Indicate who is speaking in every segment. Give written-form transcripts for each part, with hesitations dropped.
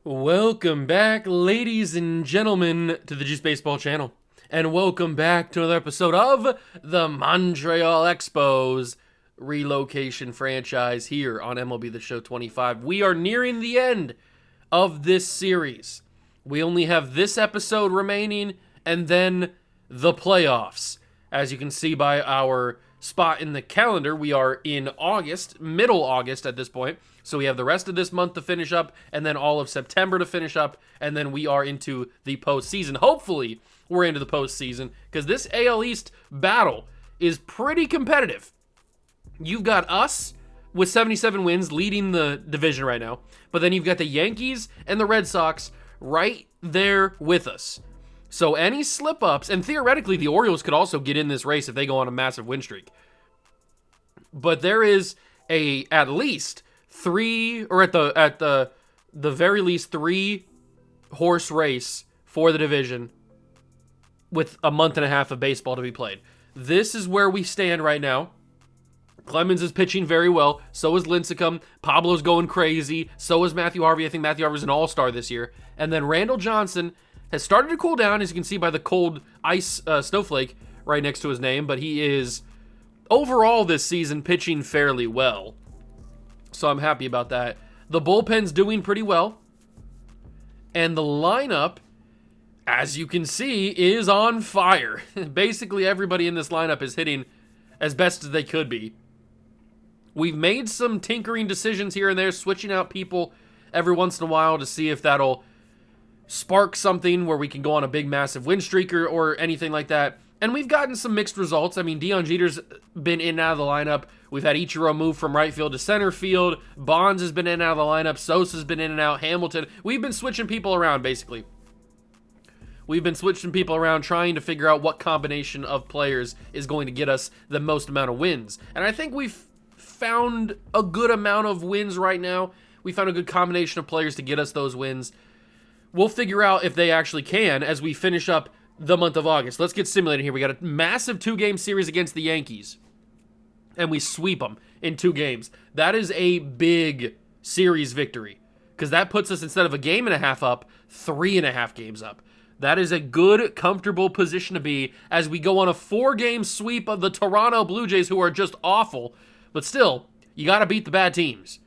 Speaker 1: Welcome back, ladies and gentlemen, to the Juice Baseball channel. And welcome back to another episode of the Montreal Expos relocation franchise here on MLB The Show 25. We are nearing the end of this series. We only have this episode remaining and then the playoffs. As you can see by our spot in the calendar, we are in August, middle August at this point. So we have the rest of this month to finish up, and then all of September to finish up, and then we are into the postseason. Hopefully, we're into the postseason, because this AL East battle is pretty competitive. You've got us with 77 wins leading the division right now, but then you've got the Yankees and the Red Sox right there with us. So any slip-ups, and theoretically the Orioles could also get in this race if they go on a massive win streak. But there is at least three, or at the very least 3-horse race for the division with a month and a half of baseball to be played. This is where we stand right now. Clemens is pitching very well. So is Lincecum. Pablo's going crazy. So is Matthew Harvey. I think Matthew Harvey's an all-star this year. And then Randall Johnson has started to cool down, as you can see by the cold ice snowflake right next to his name. But he is, overall this season, pitching fairly well. So I'm happy about that. The bullpen's doing pretty well. And the lineup, as you can see, is on fire. Basically, everybody in this lineup is hitting as best as they could be. We've made some tinkering decisions here and there, switching out people every once in a while to see if that'll spark something where we can go on a big, massive win streak or anything like that. And we've gotten some mixed results. I mean, Deion Jeter's been in and out of the lineup. We've had Ichiro move from right field to center field. Bonds has been in and out of the lineup. Sosa's been in and out. Hamilton. We've been switching people around, basically. We've been switching people around, trying to figure out what combination of players is going to get us the most amount of wins. And I think we've found a good amount of wins right now. We found a good combination of players to get us those wins. We'll figure out if they actually can as we finish up the month of August. Let's get simulated here. We got a massive 2-game series against the Yankees, and we sweep them in 2 games. That is a big series victory, because that puts us, instead of a game and a half up, 3.5 games up. That is a good, comfortable position to be as we go on a 4-game sweep of the Toronto Blue Jays, who are just awful. But still, you got to beat the bad teams.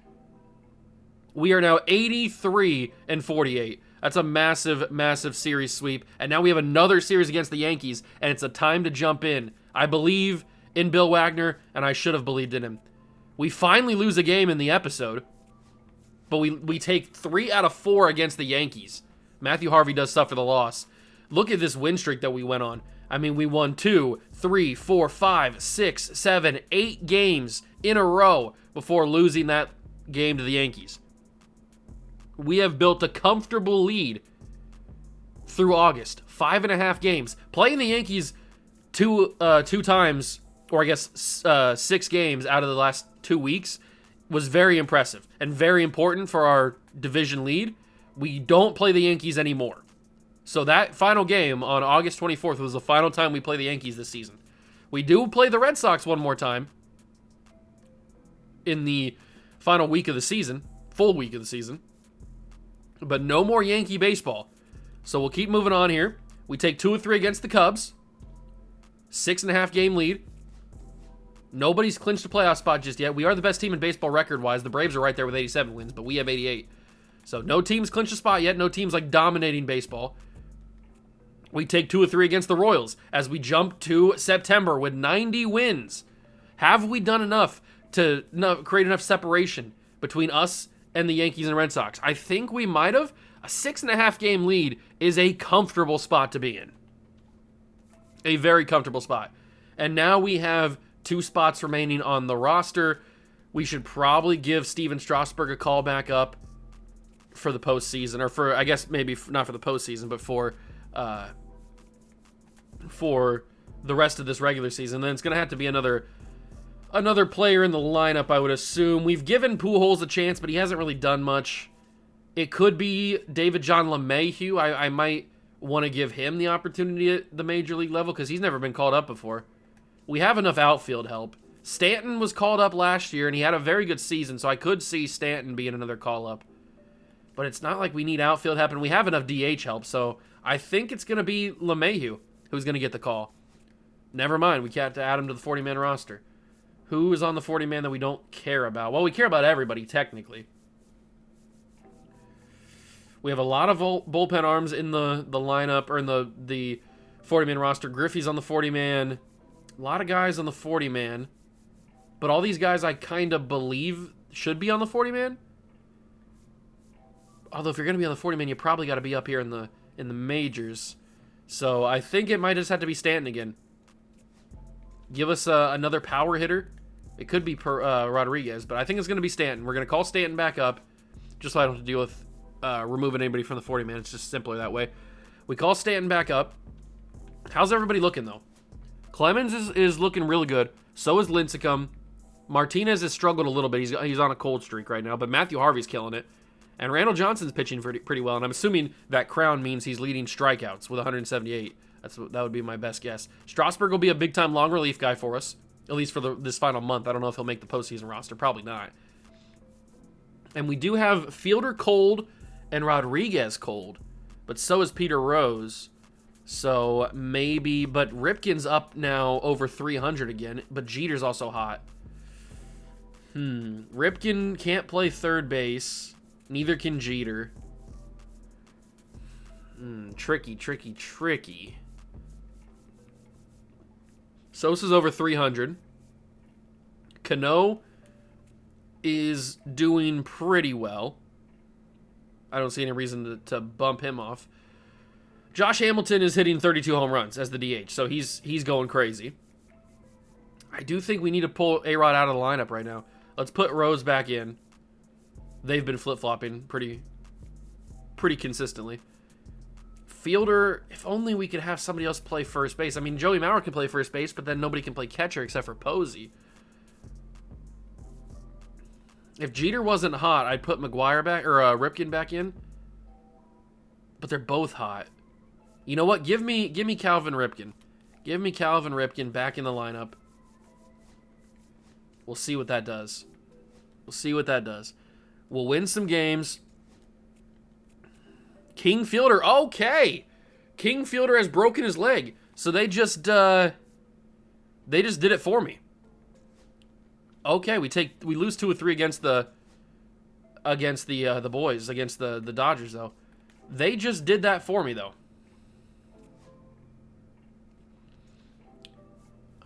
Speaker 1: We are now 83-48. That's a massive, massive series sweep. And now we have another series against the Yankees, and it's a time to jump in. I believe in Bill Wagner, and I should have believed in him. We finally lose a game in the episode, but we take 3 out of 4 against the Yankees. Matthew Harvey does suffer the loss. Look at this win streak that we went on. I mean, we won 2, 3, 4, 5, 6, 7, 8 games in a row before losing that game to the Yankees. We have built a comfortable lead through August. 5.5 games. Playing the Yankees two times, or I guess 6 games out of the last 2 weeks, was very impressive and very important for our division lead. We don't play the Yankees anymore. So that final game on August 24th was the final time we play the Yankees this season. We do play the Red Sox one more time in the final week of the season, full week of the season. But no more Yankee baseball. So we'll keep moving on here. We take 2 of 3 against the Cubs. 6.5 game lead. Nobody's clinched a playoff spot just yet. We are the best team in baseball record-wise. The Braves are right there with 87 wins, but we have 88. So no team's clinched a spot yet. No team's like dominating baseball. We take 2 of 3 against the Royals as we jump to September with 90 wins. Have we done enough to create enough separation between us and the Yankees and Red Sox? I think we might have. A 6.5 game lead is a comfortable spot to be in. A very comfortable spot. And now we have 2 spots remaining on the roster. We should probably give Steven Strasburg a call back up for the postseason, or for, I guess maybe not for the postseason, but for the rest of this regular season. Then it's going to have to be another player in the lineup, I would assume. We've given Pujols a chance, but he hasn't really done much. It could be David John LeMahieu. I might want to give him the opportunity at the major league level because he's never been called up before. We have enough outfield help. Stanton was called up last year, and he had a very good season, so I could see Stanton being another call-up. But it's not like we need outfield help, and we have enough DH help, so I think it's going to be LeMahieu who's going to get the call. Never mind, we can't add him to the 40-man roster. Who is on the 40-man that we don't care about? Well, we care about everybody, technically. We have a lot of bullpen arms in the lineup, or in the 40-man roster. Griffey's on the 40-man. A lot of guys on the 40-man. But all these guys I kind of believe should be on the 40-man. Although if you're going to be on the 40-man, you probably got to be up here in the majors. So I think it might just have to be Stanton again. Give us another power hitter. It could be Rodriguez, but I think it's going to be Stanton. We're going to call Stanton back up, just so I don't have to deal with removing anybody from the 40-man. It's just simpler that way. We call Stanton back up. How's everybody looking, though? Clemens is looking really good. So is Lincecum. Martinez has struggled a little bit. He's on a cold streak right now, but Matthew Harvey's killing it. And Randall Johnson's pitching pretty well, and I'm assuming that crown means he's leading strikeouts with 178. That would be my best guess. Strasburg will be a big-time long relief guy for us, at least for this final month. I don't know if he'll make the postseason roster. Probably not. And we do have Fielder cold and Rodriguez cold, but so is Peter Rose. So maybe, but Ripken's up now over 300 again, but Jeter's also hot. Ripken can't play third base. Neither can Jeter. Tricky. Sosa's over 300. Cano is doing pretty well. I don't see any reason to bump him off. Josh Hamilton is hitting 32 home runs as the DH, so he's going crazy. I do think we need to pull A-Rod out of the lineup right now. Let's put Rose back in. They've been flip-flopping pretty consistently. Fielder, if only we could have somebody else play first base. I mean, Joey Mauer can play first base, but then nobody can play catcher except for Posey. If Jeter wasn't hot, I'd put McGuire back, or Ripken back in. But they're both hot. You know what? Give me Calvin Ripken. Give me Calvin Ripken back in the lineup. We'll see what that does. We'll win some games. King Fielder, okay. King Fielder has broken his leg, so they just did it for me. Okay, we lose 2 or 3 against the boys, against the Dodgers though. They just did that for me though.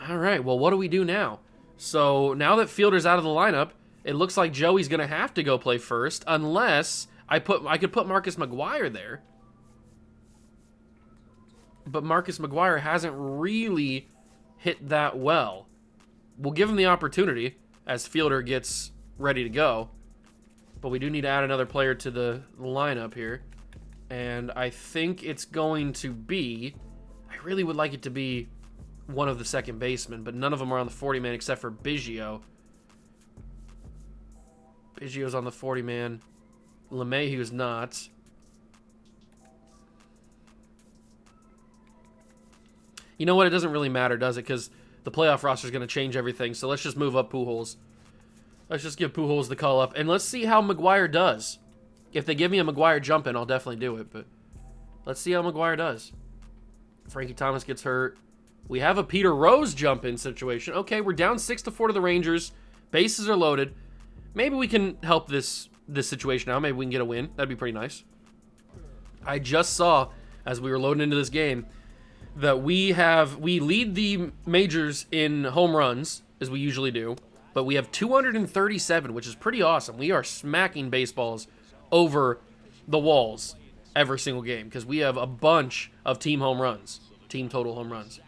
Speaker 1: All right, well, what do we do now? So now that Fielder's out of the lineup, it looks like Joey's gonna have to go play first, unless I could put Marcus McGuire there. But Marcus McGuire hasn't really hit that well. We'll give him the opportunity as Fielder gets ready to go. But we do need to add another player to the lineup here. And I think it's going to be... I really would like it to be one of the second basemen, but none of them are on the 40-man except for Biggio. Biggio's on the 40-man. LeMahieu's not. You know what? It doesn't really matter, does it? Because the playoff roster is going to change everything. So let's just move up Pujols. Let's just give Pujols the call up. And let's see how McGuire does. If they give me a McGuire jump in, I'll definitely do it. But let's see how McGuire does. Frankie Thomas gets hurt. We have a Peter Rose jump in situation. Okay, we're down 6-4 to the Rangers. Bases are loaded. Maybe we can help this situation out. Maybe we can get a win. That'd be pretty nice. I just saw, as we were loading into this game, that we lead the majors in home runs, as we usually do, but we have 237, which is pretty awesome. We are smacking baseballs over the walls every single game, because we have a bunch of team home runs, team total home runs.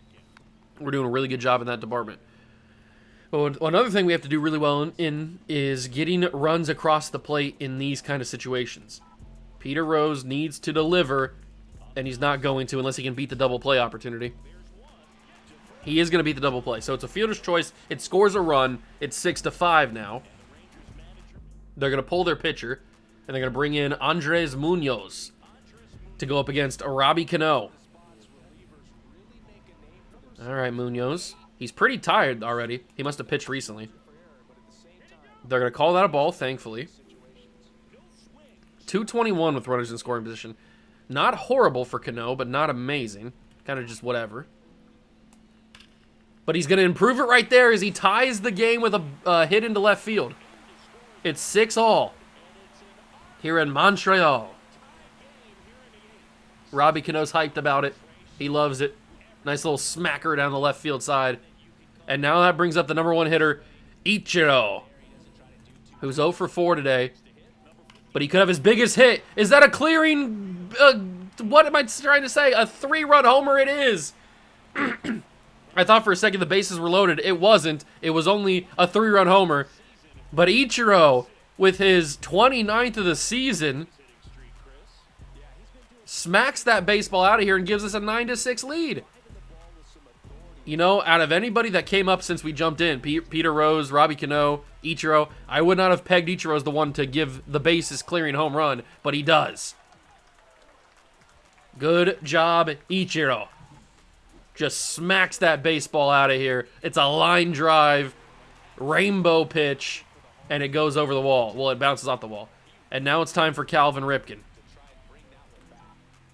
Speaker 1: We're doing a really good job in that department. But another thing we have to do really well in is getting runs across the plate in these kind of situations. Peter Rose needs to deliver, and he's not going to unless he can beat the double play opportunity. He is going to beat the double play. So it's a fielder's choice. It scores a run. It's 6-5 now. They're going to pull their pitcher, and they're going to bring in Andres Munoz to go up against Robbie Cano. All right, Munoz. He's pretty tired already. He must have pitched recently. They're going to call that a ball, thankfully. 221 with runners in scoring position. Not horrible for Cano, but not amazing. Kind of just whatever. But he's going to improve it right there as he ties the game with a hit into left field. It's 6-all here in Montreal. Robbie Cano's hyped about it. He loves it. Nice little smacker down the left field side. And now that brings up the number 1 hitter, Ichiro, who's 0 for 4 today. But he could have his biggest hit. Is that a clearing? What am I trying to say? A 3-run homer it is. I thought for a second the bases were loaded. It wasn't. It was only a 3-run homer. But Ichiro, with his 29th of the season, smacks that baseball out of here and gives us a 9-6 lead. You know, out of anybody that came up since we jumped in, Peter Rose, Robbie Cano, Ichiro, I would not have pegged Ichiro as the one to give the bases clearing home run, but he does. Good job, Ichiro. Just smacks that baseball out of here. It's a line drive, rainbow pitch, and it goes over the wall. Well, it bounces off the wall. And now it's time for Calvin Ripken.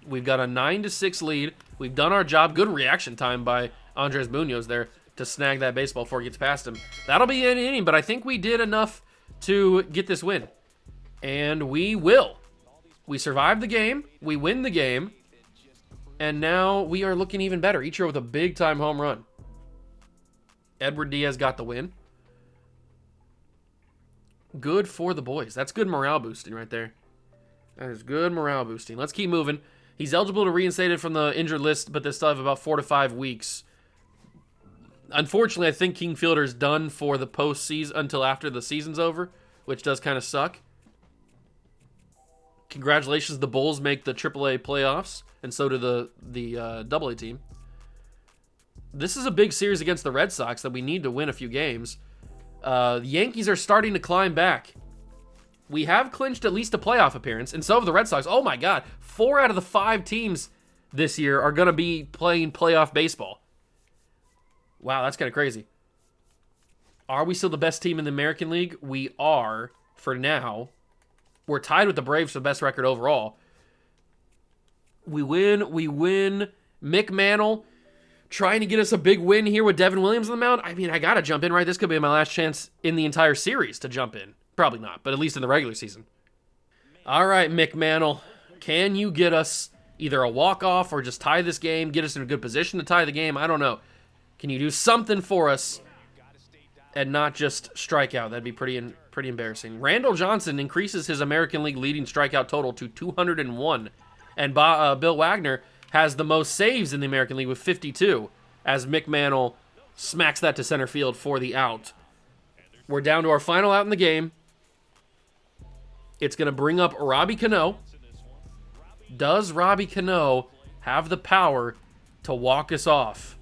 Speaker 1: We've got a 9-6 lead. We've done our job. Good reaction time by Andres Munoz there to snag that baseball before it gets past him. That'll be an inning, but I think we did enough to get this win. And we will. We survived the game. We win the game. And now we are looking even better. Ichiro with a big-time home run. Edward Diaz got the win. Good for the boys. That's good morale boosting right there. That is good morale boosting. Let's keep moving. He's eligible to reinstate it from the injured list, but they still have about 4 to 5 weeks. Unfortunately, I think King Fielder's done for the postseason until after the season's over, which does kind of suck. Congratulations, the Bulls make the AAA playoffs, and so do the AA team. This is a big series against the Red Sox that we need to win a few games. The Yankees are starting to climb back. We have clinched at least a playoff appearance, and so have the Red Sox. Oh my God, 4 out of the 5 teams this year are going to be playing playoff baseball. Wow, that's kind of crazy. Are we still the best team in the American League? We are, for now. We're tied with the Braves for the best record overall. We win. Mick Mantle trying to get us a big win here with Devin Williams on the mound. I mean, I got to jump in, right? This could be my last chance in the entire series to jump in. Probably not, but at least in the regular season. All right, Mick Mantle. Can you get us either a walk-off or just tie this game, get us in a good position to tie the game? I don't know. Can you do something for us and not just strike out? That'd be pretty embarrassing. Randall Johnson increases his American League leading strikeout total to 201. And Bill Wagner has the most saves in the American League with 52 as Mick Mantle smacks that to center field for the out. We're down to our final out in the game. It's going to bring up Robbie Cano. Does Robbie Cano have the power to walk us off?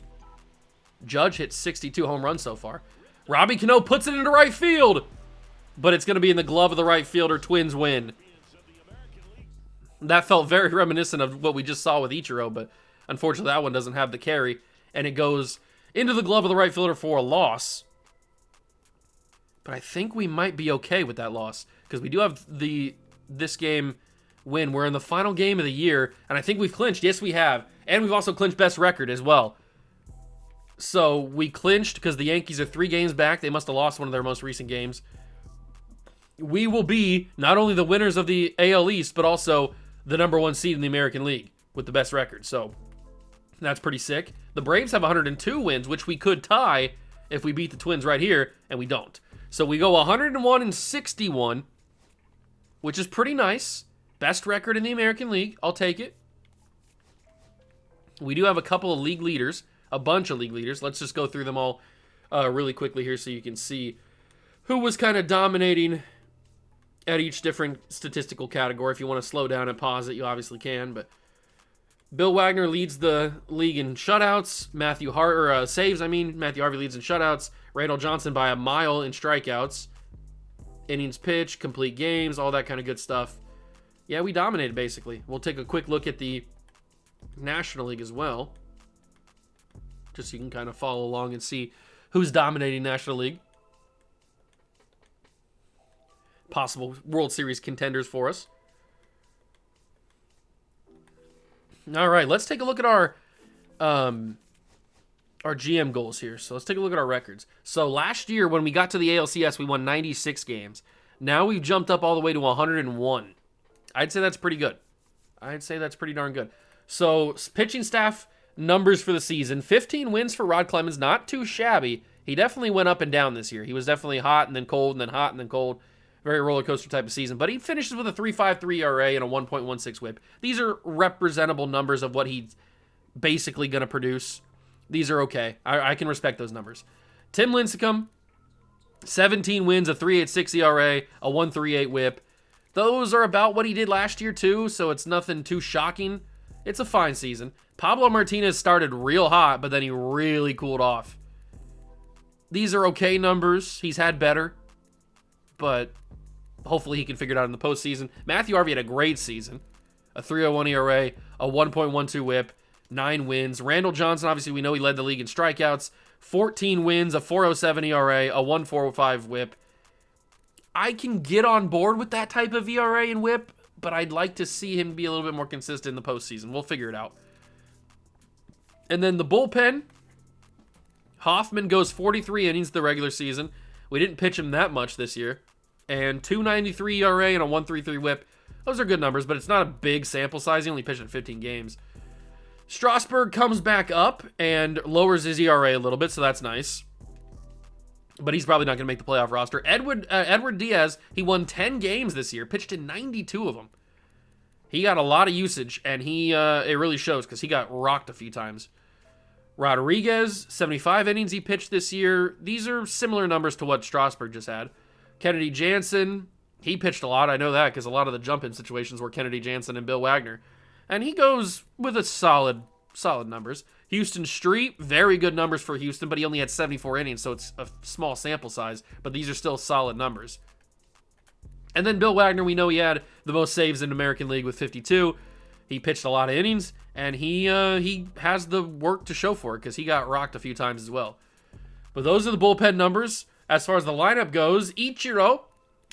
Speaker 1: Judge hit 62 home runs so far. Robbie Cano puts it into right field, but it's going to be in the glove of the right fielder. Twins win. That felt very reminiscent of what we just saw with Ichiro, but unfortunately that one doesn't have the carry, and it goes into the glove of the right fielder for a loss. But I think we might be okay with that loss because we do have this game win. We're in the final game of the year, and I think we've clinched. Yes, we have. And we've also clinched best record as well. So we clinched because the Yankees are 3 games back. They must have lost one of their most recent games. We will be not only the winners of the AL East, but also the number 1 seed in the American League with the best record. So that's pretty sick. The Braves have 102 wins, which we could tie if we beat the Twins right here, and we don't. So we go 101-61, which is pretty nice. Best record in the American League. I'll take it. We do have a couple of league leaders, a bunch of league leaders. Let's just go through them all really quickly here so you can see who was kind of dominating at each different statistical category. If you want to slow down and pause it, you obviously can. But Bill Wagner leads the league in shutouts. Saves. Matthew Harvey leads in shutouts. Randall Johnson by a mile in strikeouts. Innings pitched, complete games, all that kind of good stuff. Yeah, we dominated basically. We'll take a quick look at the National League as well, just so you can kind of follow along and see who's dominating National League. Possible World Series contenders for us. All right, let's take a look at our GM goals here. So let's take a look at our records. So last year when we got to the ALCS, we won 96 games. Now we've jumped up all the way to 101. I'd say that's pretty good. I'd say that's pretty darn good. So pitching staff numbers for the season. 15 wins for Rod Clemens. Not too shabby. He definitely went up and down this year. He was definitely hot and then cold and then hot and then cold. Very roller coaster type of season. But he finishes with a 3.53 ERA and a 1.16 whip. These are representable numbers of what he's basically going to produce. These are okay. I can respect those numbers. Tim Lincecum, 17 wins, a 3.86 ERA, a 1.38 whip. Those are about what he did last year too, so it's nothing too shocking. It's a fine season. Pablo Martinez started real hot, but then he really cooled off. These are okay numbers. He's had better, but hopefully he can figure it out in the postseason. Matthew Harvey had a great season. A 3.01 ERA, a 1.12 whip, 9 wins. Randall Johnson, obviously we know he led the league in strikeouts. 14 wins, a 4.07 ERA, a 1.45 whip. I can get on board with that type of ERA and whip, but I'd like to see him be a little bit more consistent in the postseason. We'll figure it out. And then the bullpen, Hoffman goes 43 innings the regular season. We didn't pitch him that much this year. And 2.93 ERA and a 1.33 whip. Those are good numbers, but it's not a big sample size. He only pitched in 15 games. Strasburg comes back up and lowers his ERA a little bit, so that's nice. But he's probably not going to make the playoff roster. Edward Diaz, he won 10 games this year, pitched in 92 of them. He got a lot of usage, and it really shows because he got rocked a few times. Rodriguez, 75 innings he pitched this year. These are similar numbers to what Strasburg just had. Kennedy Jansen, he pitched a lot. I know that because a lot of the jump-in situations were Kennedy Jansen and Bill Wagner. And he goes with a solid numbers. Houston Street, very good numbers for Houston, but he only had 74 innings, so it's a small sample size, but these are still solid numbers. And then Bill Wagner, we know he had the most saves in the American League with 52. He pitched a lot of innings, and he has the work to show for it because he got rocked a few times as well. But those are the bullpen numbers. As far as the lineup goes, Ichiro,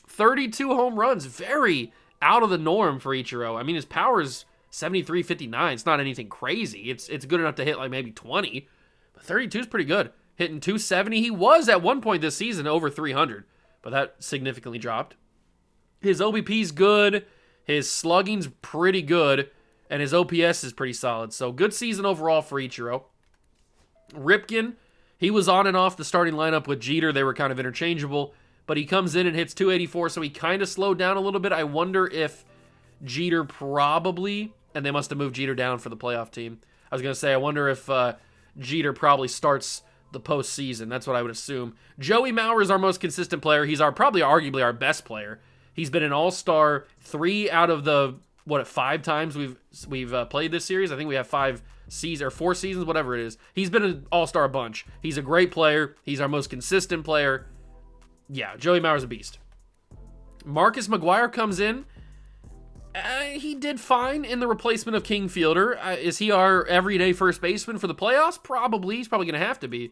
Speaker 1: 32 home runs. Very out of the norm for Ichiro. I mean, his power is 73-59. It's not anything crazy. It's good enough to hit like maybe 20. But 32 is pretty good. Hitting 270. He was at one point this season over 300, but that significantly dropped. His OBP's good. His slugging's pretty good. And his OPS is pretty solid. So good season overall for Ichiro. Ripken, he was on and off the starting lineup with Jeter. They were kind of interchangeable. But he comes in and hits 284, so he kind of slowed down a little bit. I wonder if Jeter probably, and they must have moved Jeter down for the playoff team. I was going to say, I wonder if Jeter probably starts the postseason. That's what I would assume. Joey Mauer is our most consistent player. He's probably arguably our best player. He's been an all-star 3 out of the 5 times we've played this series. I think we have 4 seasons, whatever it is. He's been an all-star a bunch. He's a great player. He's our most consistent player. Yeah, Joey Mauer's a beast. Marcus McGuire comes in. He did fine in the replacement of King Fielder. Is he our everyday first baseman for the playoffs? Probably. He's probably going to have to be.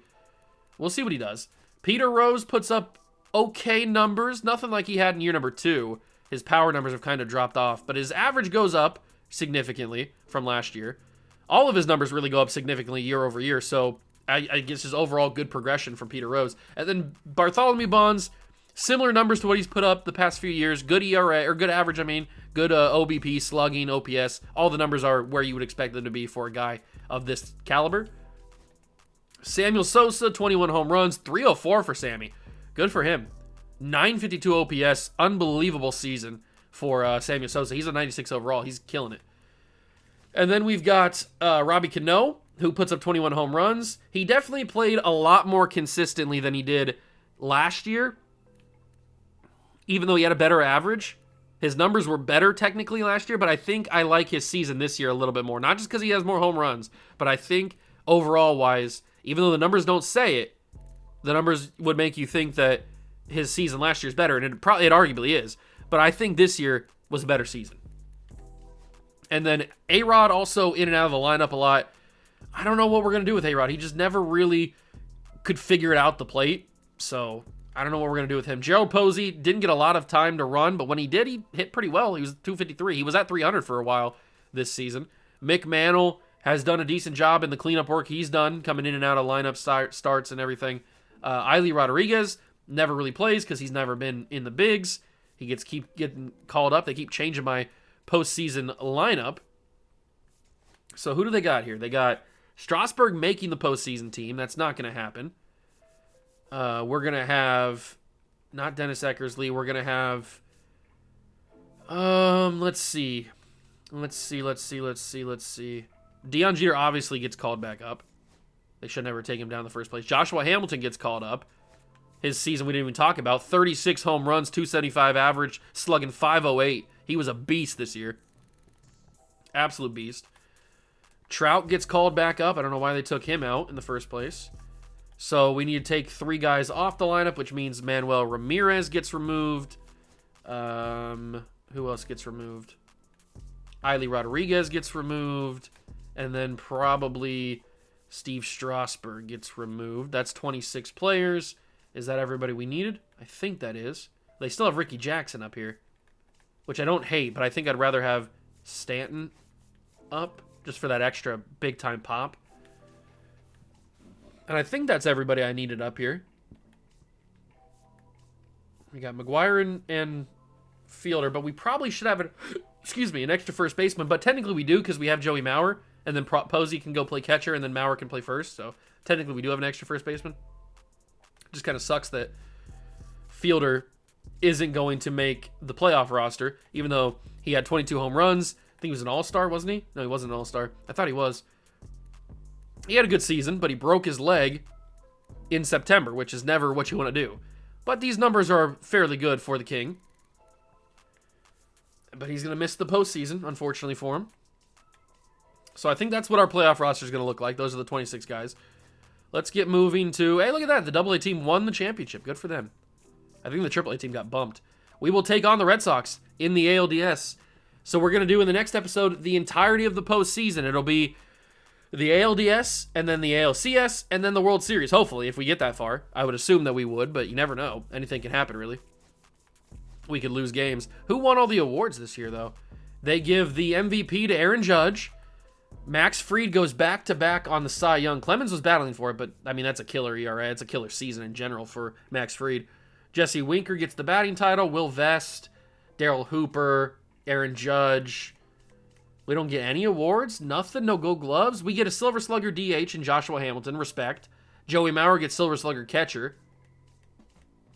Speaker 1: We'll see what he does. Peter Rose puts up okay numbers. Nothing like he had in year number 2. His power numbers have kind of dropped off, but his average goes up significantly from last year. All of his numbers really go up significantly year over year, so I guess his overall good progression from Peter Rose. And then Bartholomew Bonds, similar numbers to what he's put up the past few years. Good ERA, or good average, good OBP, slugging, OPS. All the numbers are where you would expect them to be for a guy of this caliber. Samuel Sosa, 21 home runs, 304 for Sammy. Good for him. 952 OPS, unbelievable season for Samuel Sosa. He's a 96 overall. He's killing it. And then we've got Robbie Cano, who puts up 21 home runs. He definitely played a lot more consistently than he did last year, even though he had a better average. His numbers were better technically last year, but I think I like his season this year a little bit more. Not just because he has more home runs, but I think overall-wise, even though the numbers don't say it, the numbers would make you think that his season last year is better, and it arguably is. But I think this year was a better season. And then A-Rod also in and out of the lineup a lot. I don't know what we're going to do with A-Rod. He just never really could figure it out the plate. So I don't know what we're going to do with him. Gerald Posey didn't get a lot of time to run, but when he did, he hit pretty well. He was 253. He was at 300 for a while this season. Mick Mantle has done a decent job in the cleanup work he's done, coming in and out of lineup starts and everything. Eiley Rodriguez never really plays because he's never been in the bigs. He keep getting called up. They keep changing my postseason lineup. So who do they got here? They got Strasburg making the postseason team. That's not going to happen. We're going to have not Dennis Eckersley. We're going to have let's see. Deion Jeter obviously gets called back up. They should never take him down in the first place. Joshua Hamilton gets called up. His season we didn't even talk about. 36 home runs, 275 average, slugging 508. He was a beast this year. Absolute beast. Trout gets called back up. I don't know why they took him out in the first place. So we need to take 3 guys off the lineup, which means Manuel Ramirez gets removed. Who else gets removed? Eiley Rodriguez gets removed. And then probably Steve Strasburg gets removed. That's 26 players. Is that everybody we needed? I think that is. They still have Ricky Jackson up here, which I don't hate, but I think I'd rather have Stanton up just for that extra big-time pop. And I think that's everybody I needed up here. We got McGuire and Fielder, but we probably should have an extra first baseman. But technically we do because we have Joey Mauer, and then Posey can go play catcher, and then Mauer can play first. So technically we do have an extra first baseman. It just kind of sucks that Fielder isn't going to make the playoff roster, even though he had 22 home runs. I think he was an all-star, wasn't he? No, he wasn't an all-star. I thought he was. He had a good season, but he broke his leg in September, which is never what you want to do. But these numbers are fairly good for the King. But he's going to miss the postseason, unfortunately for him. So I think that's what our playoff roster is going to look like. Those are the 26 guys. Let's get moving to... Hey, look at that. The AA team won the championship. Good for them. I think the AAA team got bumped. We will take on the Red Sox in the ALDS. So we're going to do in the next episode the entirety of the postseason. It'll be the ALDS, and then the ALCS, and then the World Series, hopefully, if we get that far. I would assume that we would, but you never know. Anything can happen, really. We could lose games. Who won all the awards this year, though? They give the MVP to Aaron Judge. Max Fried goes back-to-back on the Cy Young. Clemens was battling for it, but, I mean, that's a killer ERA. It's a killer season in general for Max Fried. Jesse Winker gets the batting title. Will Vest, Darryl Hooper, Aaron Judge. We don't get any awards. Nothing. No Gold Gloves. We get a Silver Slugger DH in Joshua Hamilton. Respect. Joey Mauer gets Silver Slugger catcher.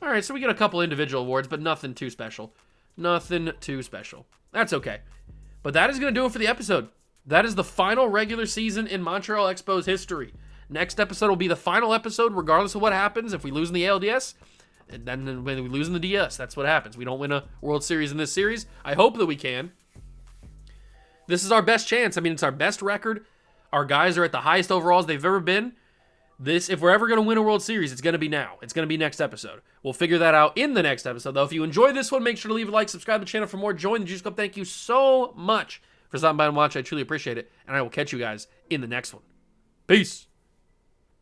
Speaker 1: All right, so we get a couple individual awards, but nothing too special. Nothing too special. That's okay. But that is going to do it for the episode. That is the final regular season in Montreal Expos history. Next episode will be the final episode, regardless of what happens. If we lose in the ALDS, and then when we lose in the DS, that's what happens. We don't win a World Series in this series. I hope that we can. This is our best chance. I mean, it's our best record. Our guys are at the highest overalls they've ever been. If we're ever going to win a World Series, it's going to be now. It's going to be next episode. We'll figure that out in the next episode, though. If you enjoy this one, make sure to leave a like, subscribe to the channel for more. Join the Juice Club. Thank you so much for stopping by and watching. I truly appreciate it. And I will catch you guys in the next one. Peace.